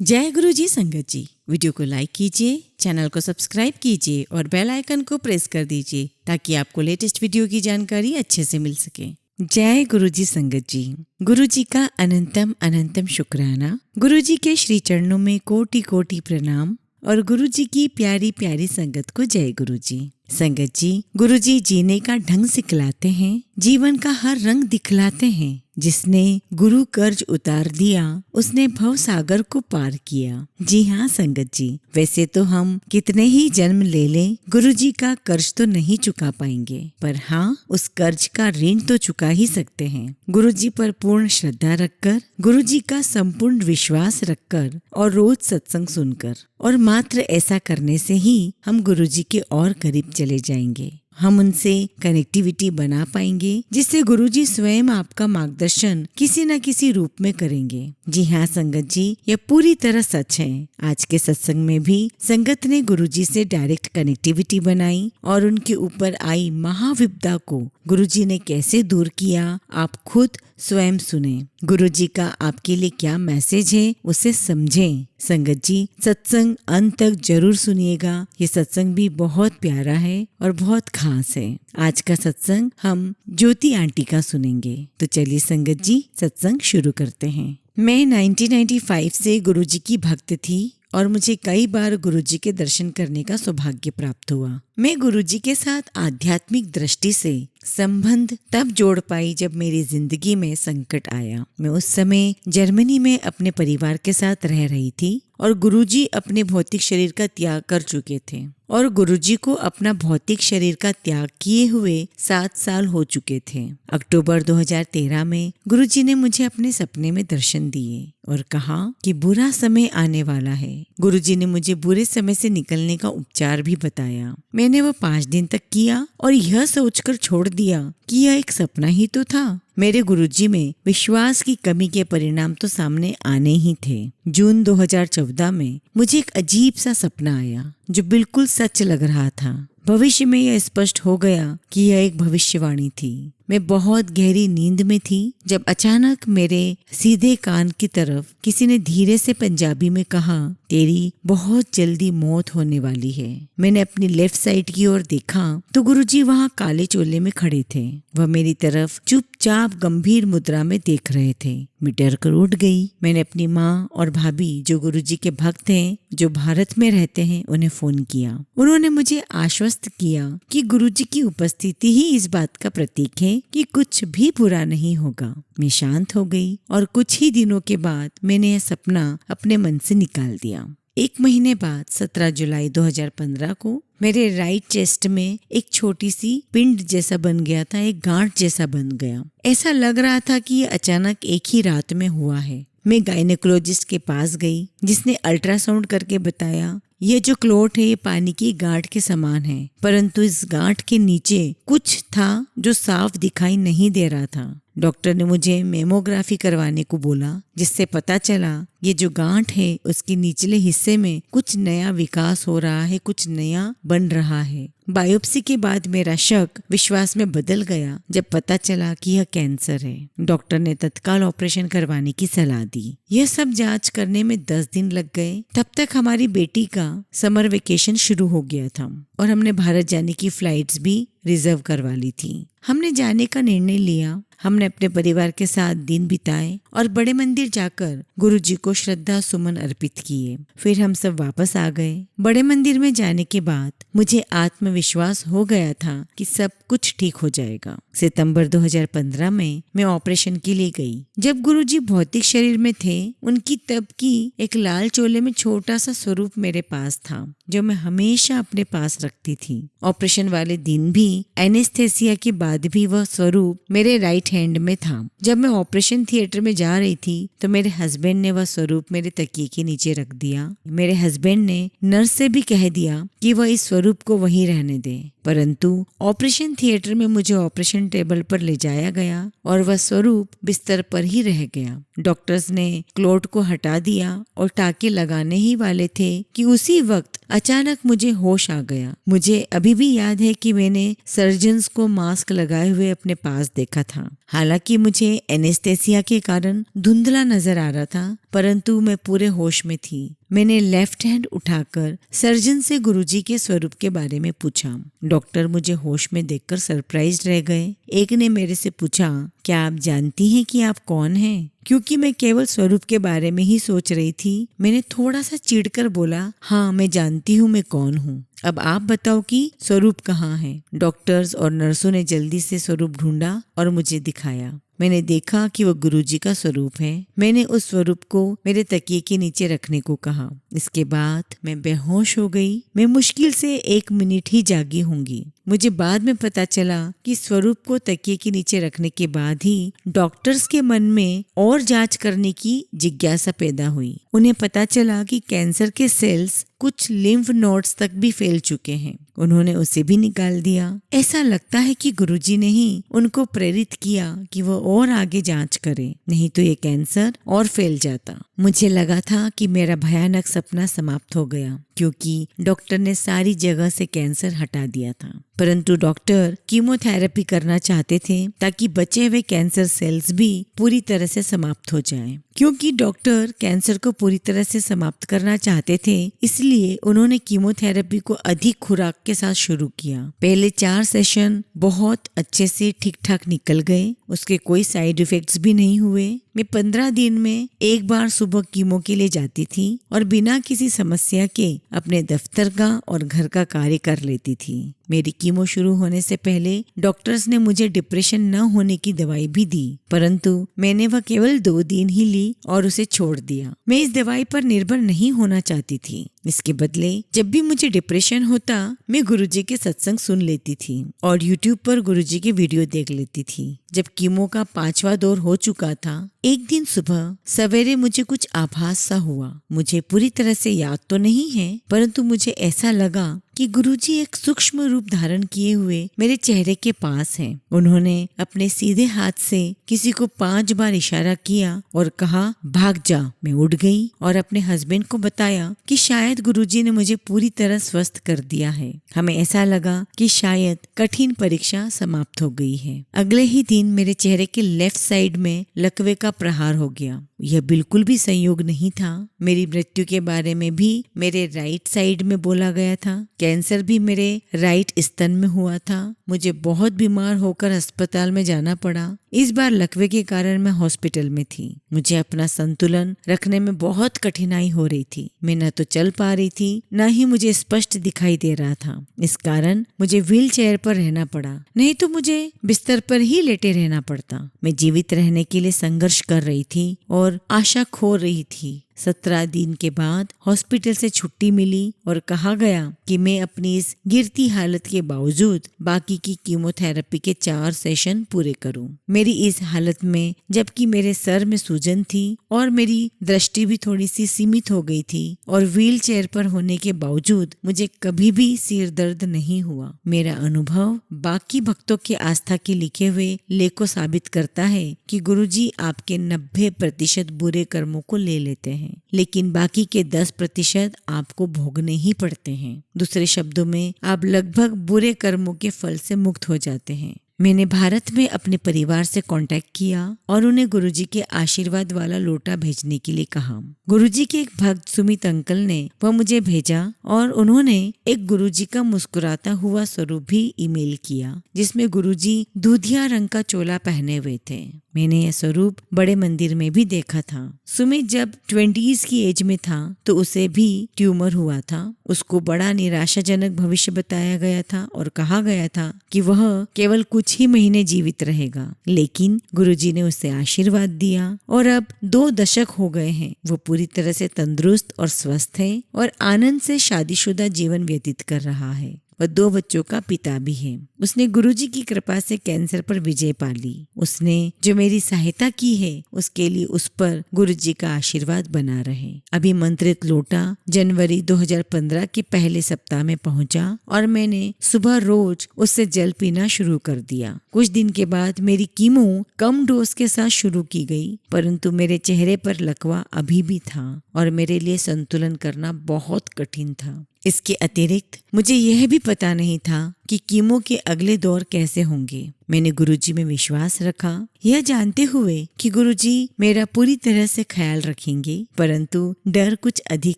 जय गुरु जी संगत जी। वीडियो को लाइक कीजिए, चैनल को सब्सक्राइब कीजिए और बेल आइकन को प्रेस कर दीजिए ताकि आपको लेटेस्ट वीडियो की जानकारी अच्छे से मिल सके। जय गुरु जी संगत जी। गुरु जी का अनंतम अनंतम शुक्राना। गुरु जी के श्री चरणों में कोटि कोटि प्रणाम और गुरु जी की प्यारी प्यारी संगत को जय गुरु जी। संगत जी, गुरु जी जीने का ढंग सिखलाते हैं, जीवन का हर रंग दिखलाते हैं। जिसने गुरु कर्ज उतार दिया उसने भव सागर को पार किया। जी हाँ संगत जी, वैसे तो हम कितने ही जन्म ले लें, गुरु जी का कर्ज तो नहीं चुका पाएंगे, पर हाँ उस कर्ज का ऋण तो चुका ही सकते हैं। गुरु जी पर पूर्ण श्रद्धा रखकर, गुरु जी का संपूर्ण विश्वास रखकर और रोज सत्संग सुनकर, और मात्र ऐसा करने से ही हम गुरु जी के और करीब चले जाएंगे। हम उनसे कनेक्टिविटी बना पाएंगे जिससे गुरुजी स्वयं आपका मार्गदर्शन किसी न किसी रूप में करेंगे। जी हाँ संगत जी, यह पूरी तरह सच है। आज के सत्संग में भी संगत ने गुरुजी से डायरेक्ट कनेक्टिविटी बनाई और उनके ऊपर आई महाविपदा को गुरुजी ने कैसे दूर किया, आप खुद स्वयं सुने। गुरुजी का आपके लिए क्या मैसेज है उसे समझें। संगत जी, सत्संग अंत तक जरूर सुनिएगा। ये सत्संग भी बहुत प्यारा है और बहुत खास है। आज का सत्संग हम ज्योति आंटी का सुनेंगे। तो चलिए संगत जी, सत्संग शुरू करते हैं। मैं 1995 से गुरुजी की भक्त थी और मुझे कई बार गुरुजी के दर्शन करने का सौभाग्य प्राप्त हुआ। मैं गुरुजी के साथ आध्यात्मिक दृष्टि से संबंध तब जोड़ पाई जब मेरी जिंदगी में संकट आया। मैं उस समय जर्मनी में अपने परिवार के साथ रह रही थी और गुरुजी अपने भौतिक शरीर का त्याग कर चुके थे और गुरुजी को अपना भौतिक शरीर का त्याग किए हुए 7 साल हो चुके थे। अक्टूबर 2013 में गुरुजी ने मुझे अपने सपने में दर्शन दिए और कहा कि बुरा समय आने वाला है। गुरुजी ने मुझे बुरे समय से निकलने का उपचार भी बताया। मैंने वो 5 दिन तक किया और यह सोचकर छोड़ दिया कि यह एक सपना ही तो था। मेरे गुरुजी में विश्वास की कमी के परिणाम तो सामने आने ही थे। जून 2014 में मुझे एक अजीब सा सपना आया जो बिल्कुल सच लग रहा था। भविष्य में यह स्पष्ट हो गया कि यह एक भविष्यवाणी थी। मैं बहुत गहरी नींद में थी जब अचानक मेरे सीधे कान की तरफ किसी ने धीरे से पंजाबी में कहा, तेरी बहुत जल्दी मौत होने वाली है। मैंने अपनी लेफ्ट साइड की ओर देखा तो गुरुजी वहाँ काले चोले में खड़े थे। वह मेरी तरफ चुपचाप गंभीर मुद्रा में देख रहे थे। मैं डर कर उठ गई। मैंने अपनी माँ और भाभी जो गुरुजी के भक्त हैं, जो भारत में रहते हैं, उन्हें फोन किया। उन्होंने मुझे आश्वस्त किया कि गुरुजी की उपस्थिति ही इस बात का प्रतीक है कि कुछ भी बुरा नहीं होगा। मैं शांत हो गई और कुछ ही दिनों के बाद मैंने यह सपना अपने मन से निकाल दिया। 1 महीने बाद 17 जुलाई 2015 को मेरे राइट चेस्ट में एक छोटी सी पिंड जैसा बन गया था, एक गांठ जैसा बन गया। ऐसा लग रहा था कि ये अचानक एक ही रात में हुआ है। मैं गायनेकोलॉजिस्ट के पास गई जिसने अल्ट्रासाउंड करके बताया यह जो क्लोट है ये पानी की गांठ के समान है, परंतु इस गांठ के नीचे कुछ था जो साफ दिखाई नहीं दे रहा था। डॉक्टर ने मुझे मेमोग्राफी करवाने को बोला जिससे पता चला ये जो गांठ है उसके निचले हिस्से में कुछ नया विकास हो रहा है, कुछ नया बन रहा है। बायोप्सी के बाद मेरा शक विश्वास में बदल गया जब पता चला कि यह कैंसर है। डॉक्टर ने तत्काल ऑपरेशन करवाने की सलाह दी। यह सब जांच करने में 10 दिन लग गए। तब तक हमारी बेटी का समर वेकेशन शुरू हो गया था और हमने भारत जाने की फ्लाइट्स भी रिजर्व करवा ली थी। हमने जाने का निर्णय लिया। हमने अपने परिवार के साथ दिन बिताए और बड़े मंदिर जाकर गुरुजी को श्रद्धा सुमन अर्पित किए। फिर हम सब वापस आ गए। बड़े मंदिर में जाने के बाद मुझे आत्मविश्वास हो गया था कि सब कुछ ठीक हो जाएगा। सितंबर 2015 में मैं ऑपरेशन के लिए गई। जब गुरुजी भौतिक शरीर में थे, उनकी तब की एक लाल चोले में छोटा सा स्वरूप मेरे पास था जो मैं हमेशा अपने पास रखती थी। ऑपरेशन वाले दिन भी एनेस्थेसिया के बाद भी वह स्वरूप मेरे राइट हैंड में था। जब मैं ऑपरेशन थिएटर में जा रही थी तो मेरे हस्बैंड ने वह स्वरूप मेरे तकिए के नीचे रख दिया। मेरे हस्बैंड ने नर्स से भी कह दिया कि वह इस स्वरूप को वहीं रहने दे, परंतु ऑपरेशन थिएटर में मुझे ऑपरेशन टेबल पर ले जाया गया और वह स्वरूप बिस्तर पर ही रह गया। डॉक्टर्स ने क्लोट को हटा दिया और टाके लगाने ही वाले थे कि उसी वक्त अचानक मुझे होश आ गया। मुझे अभी भी याद है कि मैंने सर्जन्स को मास्क लगाए हुए अपने पास देखा था। हालांकि मुझे एनेस्थेसिया के कारण धुंधला नजर आ रहा था, परंतु मैं पूरे होश में थी। मैंने लेफ्ट हैंड उठाकर सर्जन से गुरुजी के स्वरूप के बारे में पूछा। डॉक्टर मुझे होश में देखकर सरप्राइज्ड रह गए। एक ने मेरे से पूछा, क्या आप जानती हैं कि आप कौन हैं? क्योंकि मैं केवल स्वरूप के बारे में ही सोच रही थी, मैंने थोड़ा सा चिढ़कर बोला, हाँ मैं जानती हूँ मैं कौन हूँ। अब आप बताओ कि स्वरूप कहाँ है? डॉक्टर्स और नर्सों ने जल्दी से स्वरूप ढूंढा और मुझे दिखाया। मैंने देखा कि वह गुरुजी का स्वरूप है। मैंने उस स्वरूप को मेरे तकिए के नीचे रखने को कहा। इसके बाद मैं बेहोश हो गई। मैं मुश्किल से 1 मिनट ही जागी होंगी। मुझे बाद में पता चला कि स्वरूप को तकिए के नीचे रखने के बाद ही डॉक्टर्स के मन में और जांच करने की जिज्ञासा पैदा हुई। उन्हें पता चला कि कैंसर के सेल्स कुछ लिम्फ नोड्स तक भी फैल चुके हैं। उन्होंने उसे भी निकाल दिया। ऐसा लगता है कि गुरुजी ने ही उनको प्रेरित किया कि वो और आगे जांच करे, नहीं तो ये कैंसर और फैल जाता। मुझे लगा था कि मेरा भयानक सपना समाप्त हो गया, क्योंकि डॉक्टर ने सारी जगह से कैंसर हटा दिया था। परंतु डॉक्टर कीमोथेरेपी करना चाहते थे ताकि बचे हुए कैंसर सेल्स भी पूरी तरह से समाप्त हो जाएं। क्योंकि डॉक्टर कैंसर को पूरी तरह से समाप्त करना चाहते थे, इसलिए उन्होंने कीमोथेरेपी को अधिक खुराक के साथ शुरू किया। पहले 4 सेशन बहुत अच्छे से ठीक ठाक निकल गए। उसके कोई साइड इफेक्ट्स भी नहीं हुए। मैं 15 दिन में एक बार सुबह कीमो के लिए जाती थी और बिना किसी समस्या के अपने दफ्तर का और घर का कार्य कर लेती थी। मेरी कीमो शुरू होने से पहले डॉक्टर्स ने मुझे डिप्रेशन न होने की दवाई भी दी, परंतु मैंने वह केवल 2 दिन ही ली और उसे छोड़ दिया। मैं इस दवाई पर निर्भर नहीं होना चाहती थी। इसके बदले जब भी मुझे डिप्रेशन होता, मैं गुरुजी के सत्संग सुन लेती थी और यूट्यूब पर गुरुजी के वीडियो देख लेती थी। जब कीमो का 5वां दौर हो चुका था, एक दिन सुबह सवेरे मुझे कुछ आभास सा हुआ। मुझे पूरी तरह से याद तो नहीं है, परंतु मुझे ऐसा लगा कि गुरुजी एक सूक्ष्म रूप धारण किए हुए मेरे चेहरे के पास हैं। उन्होंने अपने सीधे हाथ से किसी को 5 बार इशारा किया और कहा, भाग जा। मैं उठ गई और अपने हस्बैंड को बताया कि शायद गुरुजी ने मुझे पूरी तरह स्वस्थ कर दिया है। हमें ऐसा लगा कि शायद कठिन परीक्षा समाप्त हो गई है। अगले ही दिन मेरे चेहरे के लेफ्ट साइड में लकवे का प्रहार हो गया। यह बिल्कुल भी संयोग नहीं था। मेरी मृत्यु के बारे में भी मेरे राइट साइड में बोला गया था। कैंसर भी मेरे राइट स्तन में हुआ था। मुझे बहुत बीमार होकर अस्पताल में जाना पड़ा। इस बार लकवे के कारण मैं हॉस्पिटल में थी। मुझे अपना संतुलन रखने में बहुत कठिनाई हो रही थी। मैं न तो चल पा रही थी, न ही मुझे स्पष्ट दिखाई दे रहा था। इस कारण मुझे व्हील चेयर पर रहना पड़ा, नहीं तो मुझे बिस्तर पर ही लेटे रहना पड़ता। मैं जीवित रहने के लिए संघर्ष कर रही थी और आशा खो रही थी। 17 दिन के बाद हॉस्पिटल से छुट्टी मिली और कहा गया कि मैं अपनी इस गिरती हालत के बावजूद बाकी की कीमोथेरेपी के 4 सेशन पूरे करूं। मेरी इस हालत में, जबकि मेरे सर में सूजन थी और मेरी दृष्टि भी थोड़ी सी सीमित हो गई थी और व्हील चेयर पर होने के बावजूद मुझे कभी भी सिर दर्द नहीं हुआ। मेरा अनुभव बाकी भक्तों की आस्था के लिखे हुए लेख को साबित करता है कि गुरुजी आपके 90% बुरे कर्मों को ले लेते हैं, लेकिन बाकी के 10% आपको भोगने ही पड़ते हैं। दूसरे शब्दों में, आप लगभग बुरे कर्मों के फल से मुक्त हो जाते हैं। मैंने भारत में अपने परिवार से कांटेक्ट किया और उन्हें गुरुजी के आशीर्वाद वाला लोटा भेजने के लिए कहा। गुरुजी के एक भक्त सुमित अंकल ने वह मुझे भेजा और उन्होंने एक गुरुजी का मुस्कुराता हुआ स्वरूप भी ईमेल किया, जिसमें गुरुजी दूधिया रंग का चोला पहने हुए थे। मैंने यह स्वरूप बड़े मंदिर में भी देखा था। सुमित जब 20s की एज में था तो उसे भी ट्यूमर हुआ था। उसको बड़ा निराशाजनक भविष्य बताया गया था और कहा गया था कि वह केवल कुछ ही महीने जीवित रहेगा, लेकिन गुरुजी ने उसे आशीर्वाद दिया और अब 2 दशक हो गए हैं। वो पूरी तरह से तंदुरुस्त और स्वस्थ है और आनंद से शादीशुदा जीवन व्यतीत कर रहा है। वह 2 बच्चों का पिता भी है। उसने गुरुजी की कृपा से कैंसर पर विजय पा ली। उसने जो मेरी सहायता की है उसके लिए उस पर गुरुजी का आशीर्वाद बना रहे। अभिमंत्रित लोटा जनवरी 2015 के पहले सप्ताह में पहुंचा और मैंने सुबह रोज उससे जल पीना शुरू कर दिया। कुछ दिन के बाद मेरी कीमो कम डोज के साथ शुरू की गई, परंतु मेरे चेहरे पर लकवा अभी भी था और मेरे लिए संतुलन करना बहुत कठिन था। इसके अतिरिक्त मुझे यह भी पता नहीं था कि कीमो के अगले दौर कैसे होंगे। मैंने गुरुजी में विश्वास रखा, यह जानते हुए कि गुरुजी मेरा पूरी तरह से ख्याल रखेंगे, परंतु डर कुछ अधिक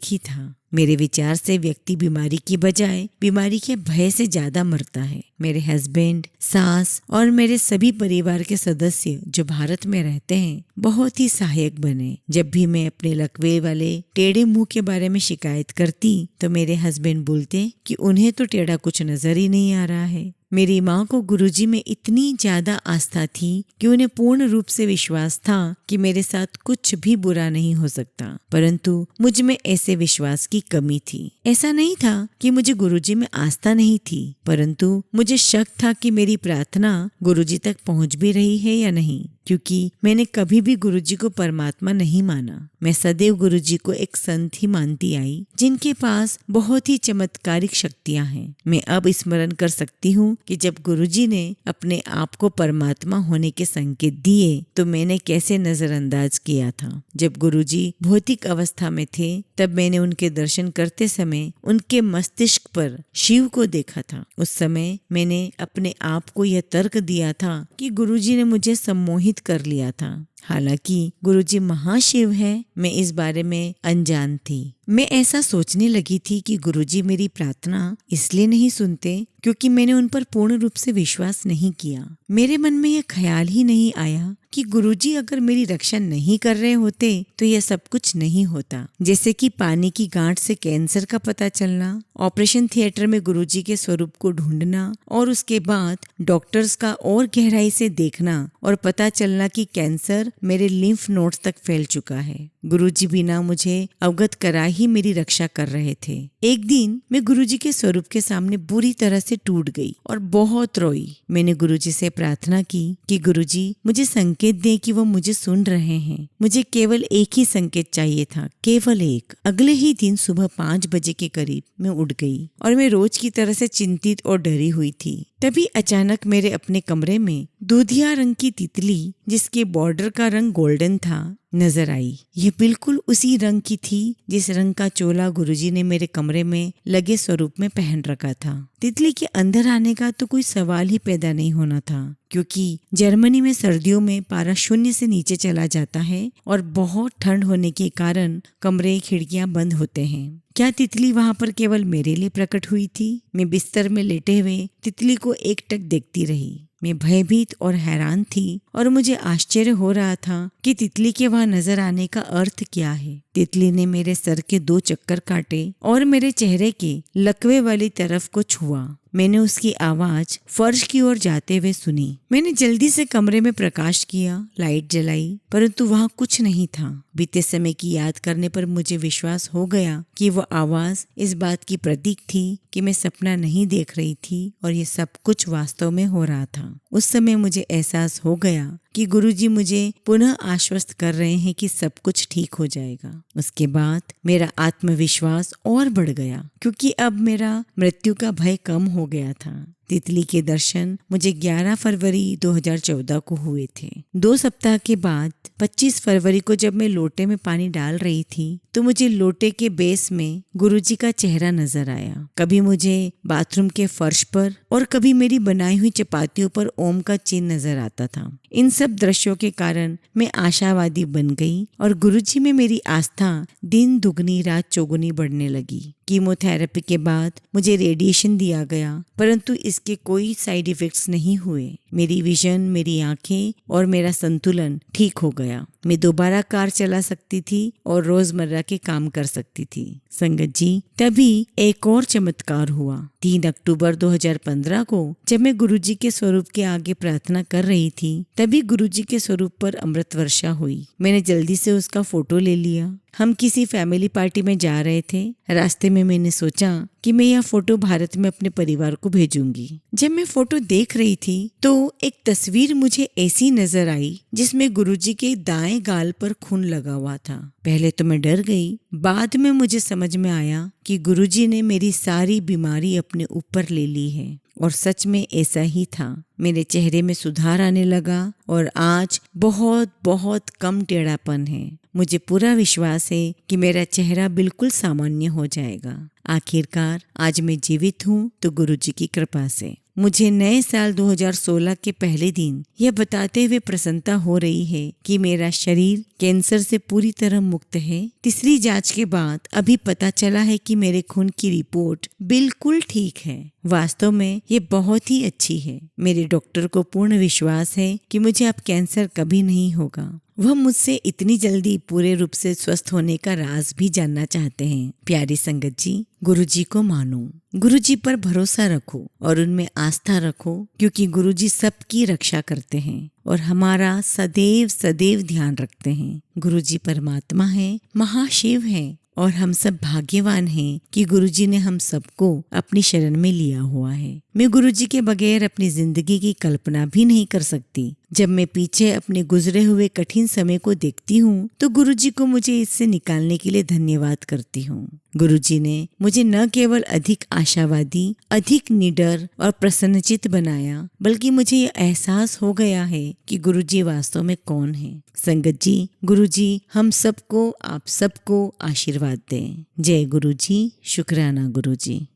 ही था। मेरे विचार से व्यक्ति बीमारी की बजाय बीमारी के भय से ज्यादा मरता है। मेरे हस्बैंड, सास और मेरे सभी परिवार के सदस्य जो भारत में रहते हैं बहुत ही सहायक बने। जब भी मैं अपने लकवे वाले टेढ़े मुंह के बारे में शिकायत करती तो मेरे हस्बैंड बोलते कि उन्हें तो टेढ़ा कुछ नजर ही नहीं आ रहा है। मेरी माँ को गुरुजी में इतनी ज्यादा आस्था थी कि उन्हें पूर्ण रूप से विश्वास था कि मेरे साथ कुछ भी बुरा नहीं हो सकता, परंतु मुझ में ऐसे विश्वास की कमी थी। ऐसा नहीं था कि मुझे गुरुजी में आस्था नहीं थी, परंतु मुझे शक था कि मेरी प्रार्थना गुरुजी तक पहुंच भी रही है या नहीं, क्योंकि मैंने कभी भी गुरुजी को परमात्मा नहीं माना। मैं सदैव गुरुजी को एक संत ही मानती आई जिनके पास बहुत ही चमत्कारिक शक्तियां हैं। मैं अब स्मरण कर सकती हूँ कि जब गुरुजी ने अपने आप को परमात्मा होने के संकेत दिए तो मैंने कैसे नजरअंदाज किया था। जब गुरुजी भौतिक अवस्था में थे तब मैंने उनके दर्शन करते समय उनके मस्तिष्क पर शिव को देखा था। उस समय मैंने अपने आप को यह तर्क दिया था कि गुरुजी ने मुझे सम्मोहित कर लिया था। हालांकि गुरुजी महाशिव है, मैं इस बारे में अनजान थी। मैं ऐसा सोचने लगी थी कि गुरुजी मेरी प्रार्थना इसलिए नहीं सुनते क्योंकि मैंने उन पर पूर्ण रूप से विश्वास नहीं किया। मेरे मन में यह ख्याल ही नहीं आया कि गुरुजी अगर मेरी रक्षा नहीं कर रहे होते तो यह सब कुछ नहीं होता। जैसे कि पानी की गांठ से कैंसर का पता चलना, ऑपरेशन थिएटर में गुरुजी के स्वरूप को ढूंढना और उसके बाद डॉक्टर्स का और गहराई से देखना और पता चलना कि कैंसर मेरे लिम्फ नोड्स तक फैल चुका है। गुरुजी बिना मुझे अवगत करा ही मेरी रक्षा कर रहे थे। एक दिन मैं गुरुजी के स्वरूप के सामने बुरी तरह से टूट गई और बहुत रोई। मैंने गुरुजी से प्रार्थना की कि गुरुजी मुझे संकेत दें कि वो मुझे सुन रहे हैं। मुझे केवल एक ही संकेत चाहिए था, केवल एक। अगले ही दिन सुबह 5 बजे के करीब मैं उठ गई और मैं रोज की तरह से चिंतित और डरी हुई थी। तभी अचानक मेरे अपने कमरे में दूधिया रंग की तितली, जिसके बॉर्डर का रंग गोल्डन था, नजर आई। यह बिल्कुल उसी रंग की थी जिस रंग का चोला गुरुजी ने मेरे कमरे में लगे स्वरूप में पहन रखा था। तितली के अंदर आने का तो कोई सवाल ही पैदा नहीं होना था, क्योंकि जर्मनी में सर्दियों में पारा 0 से नीचे चला जाता है और बहुत ठंड होने के कारण कमरे खिड़कियां बंद होते हैं। क्या तितली वहां पर केवल मेरे लिए प्रकट हुई थी? मैं बिस्तर में लेटे हुए तितली को एकटक देखती रही। मैं भयभीत और हैरान थी और मुझे आश्चर्य हो रहा था कि तितली के वहां नजर आने का अर्थ क्या है। तितली ने मेरे सर के 2 चक्कर काटे और मेरे चेहरे के लकवे वाली तरफ को छुआ। मैंने उसकी आवाज फर्श की ओर जाते हुए सुनी। मैंने जल्दी से कमरे में प्रकाश किया, लाइट जलाई, परंतु वहां कुछ नहीं था। बीते समय की याद करने पर मुझे विश्वास हो गया कि वो आवाज इस बात की प्रतीक थी कि मैं सपना नहीं देख रही थी और ये सब कुछ वास्तव में हो रहा था। उस समय मुझे एहसास हो गया कि गुरुजी मुझे पुनः आश्वस्त कर रहे हैं कि सब कुछ ठीक हो जाएगा। उसके बाद मेरा आत्मविश्वास और बढ़ गया, क्योंकि अब मेरा मृत्यु का भय कम हो गया था। तितली के दर्शन मुझे 11 फरवरी 2014 को हुए थे। 2 सप्ताह के बाद 25 फरवरी को जब मैं लोटे में पानी डाल रही थी तो मुझे लोटे के बेस में गुरुजी का चेहरा नजर आया। कभी मुझे बाथरूम के फर्श पर और कभी मेरी बनाई हुई चपातियों पर ओम का चिन्ह नजर आता था। इन सब दृश्यों के कारण मैं आशावादी बन गई और गुरुजी में मेरी आस्था दिन दुगनी रात चौगुनी बढ़ने लगी। कीमोथेरेपी के बाद मुझे रेडिएशन दिया गया, परंतु इसके कोई साइड इफेक्ट्स नहीं हुए। मेरी विजन, मेरी आंखें और मेरा संतुलन ठीक हो गया। मैं दोबारा कार चला सकती थी और रोजमर्रा के काम कर सकती थी। संगत जी, तभी एक और चमत्कार हुआ। 3 अक्टूबर 2015 को जब मैं गुरुजी के स्वरूप के आगे प्रार्थना कर रही थी, तभी गुरुजी के स्वरूप पर अमृत वर्षा हुई। मैंने जल्दी से उसका फोटो ले लिया। हम किसी फैमिली पार्टी में जा रहे थे। रास्ते में मैंने सोचा कि मैं यह फोटो भारत में अपने परिवार को भेजूंगी। जब मैं फोटो देख रही थी तो एक तस्वीर मुझे ऐसी नजर आई जिसमें गुरुजी के दाएं गाल पर खून लगा हुआ था। पहले तो मैं डर गई, बाद में मुझे समझ में आया कि गुरुजी ने मेरी सारी बीमारी अपने ऊपर ले ली है और सच में ऐसा ही था। मेरे चेहरे में सुधार आने लगा और आज बहुत बहुत कम टेढ़ापन है। मुझे पूरा विश्वास है कि मेरा चेहरा बिल्कुल सामान्य हो जाएगा। आखिरकार आज मैं जीवित हूँ तो गुरुजी की कृपा से। मुझे नए साल 2016 के पहले दिन यह बताते हुए प्रसन्नता हो रही है कि मेरा शरीर कैंसर से पूरी तरह मुक्त है। तीसरी जांच के बाद अभी पता चला है कि मेरे खून की रिपोर्ट बिल्कुल ठीक है। वास्तव में ये बहुत ही अच्छी है। मेरे डॉक्टर को पूर्ण विश्वास है कि मुझे अब कैंसर कभी नहीं होगा। वह मुझसे इतनी जल्दी पूरे रूप से स्वस्थ होने का राज भी जानना चाहते हैं। प्यारी संगत जी, गुरुजी को मानो, गुरुजी पर भरोसा रखो और उनमें आस्था रखो, क्योंकि गुरुजी सबकी रक्षा करते हैं और हमारा सदैव सदैव ध्यान रखते हैं। गुरुजी परमात्मा है, महाशिव है और हम सब भाग्यवान हैं कि गुरुजी ने हम सबको अपनी शरण में लिया हुआ है। मैं गुरुजी के बगैर अपनी जिंदगी की कल्पना भी नहीं कर सकती। जब मैं पीछे अपने गुजरे हुए कठिन समय को देखती हूँ तो गुरुजी को मुझे इससे निकालने के लिए धन्यवाद करती हूँ। गुरुजी ने मुझे न केवल अधिक आशावादी, अधिक निडर और प्रसन्नचित्त बनाया, बल्कि मुझे यह एहसास हो गया है कि गुरुजी वास्तव में कौन है। संगत जी, गुरुजी हम सबको, आप सबको आशीर्वाद दें। जय गुरुजी, शुक्राना गुरुजी।